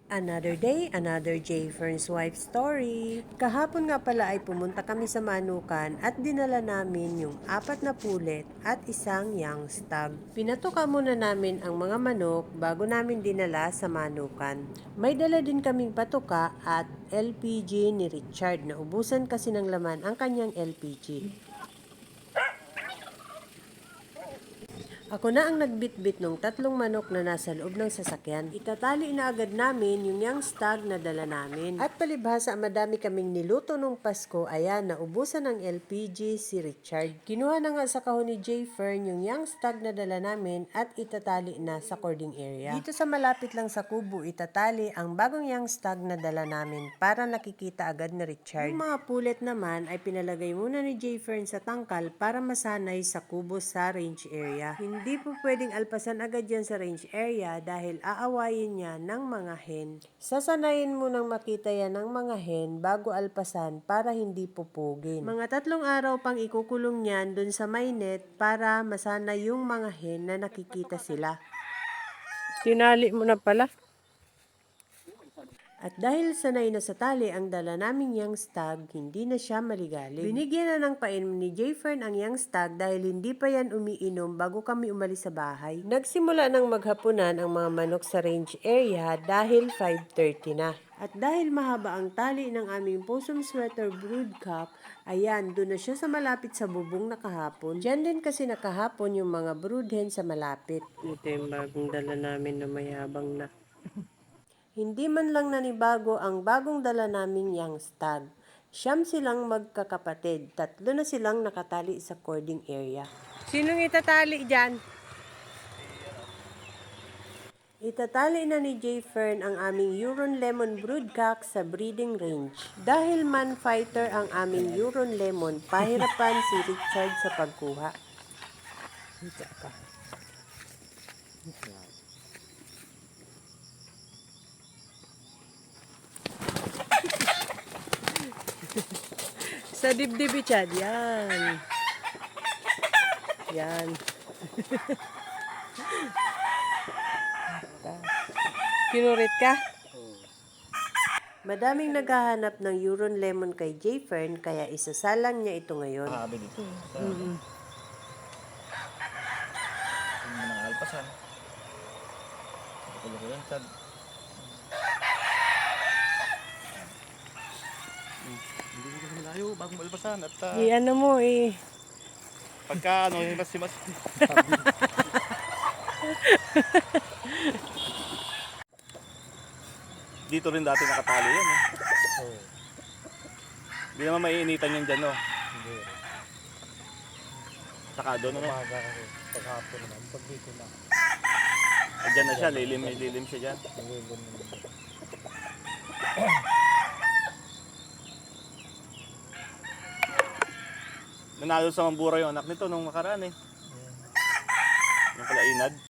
Another day, another J. Fern's wife story. Kahapon nga pala ay pumunta kami sa Manukan at dinala namin yung 4 na pulet at isang young stag. Pinatuka muna namin ang mga manok bago namin dinala sa Manukan. May dala din kaming patuka at LPG ni Richard na ubusan kasi ng laman ang kanyang LPG. Ako na ang nagbitbit ng 3 manok na nasa loob ng sasakyan. Itatali na agad namin yung young stag na dala namin. At palibhasa madami kaming niluto nung Pasko, ayan, naubusan ng LPG si Richard. Kinuha na nga sa kahon ni J. Fern yung young stag na dala namin at itatali na sa cording area. Dito sa malapit lang sa kubo, itatali ang bagong young stag na dala namin para nakikita agad ni Richard. Yung mga pulet naman ay pinalagay muna ni J. Fern sa tangkal para masanay sa kubo sa range area. Hindi po pwedeng alpasan agad yan sa range area dahil aawayin niya ng mga hen. Sasanayin mo nang makita yan ng mga hen bago alpasan para hindi pupugin. Mga 3 araw pang ikukulong yan dun sa may net para masanay yung mga hen na nakikita sila. Tinali mo na pala. At dahil sanay na sa tali ang dala naming young stag, hindi na siya maligalig. Binigyan na ng painom ni J. Fern ang young stag dahil hindi pa yan umiinom bago kami umalis sa bahay. Nagsimula ng maghapunan ang mga manok sa range area dahil 5:30 na. At dahil mahaba ang tali ng aming possum sweater broodcock, ayan, doon na siya sa malapit sa bubong na kahapon. Diyan din kasi nakahapon yung mga broodhen sa malapit. Ito yung bagong dala namin na mayabang na. Hindi man lang nanibago ang bagong dala naming young stag. 9 silang magkakapatid. 3 na silang nakatali sa cording area. Sinong itatali dyan? Itatali na ni J. Fern ang aming Huron Lemon broodcock sa breeding range. Dahil man fighter ang aming Huron Lemon, pahirapan si Richard sa pagkuha. Sa dibdib, Chad. Yan. Yan. Kinurit ka? Madaming naghahanap ng Huron Lemon kay J. Fern kaya isasalang niya ito ngayon. Habi dito. Yung mga alpasan. Kulo ko yan, Chad. Hindi ko kasi malayo, bagong alpasan. At Ano mo pagka himas-himas. Dito rin dati nakatali yan. Oo. Hindi naman maiinitan yan dyan, no? Hindi. Saka doon, no? Umaga kasi. Paghapon naman. Pag dito na. Dyan na siya, lilim siya dyan. Nangilin naman. Nanalo sa Mambura yung anak nito nung makaraan eh. Yung kalainad.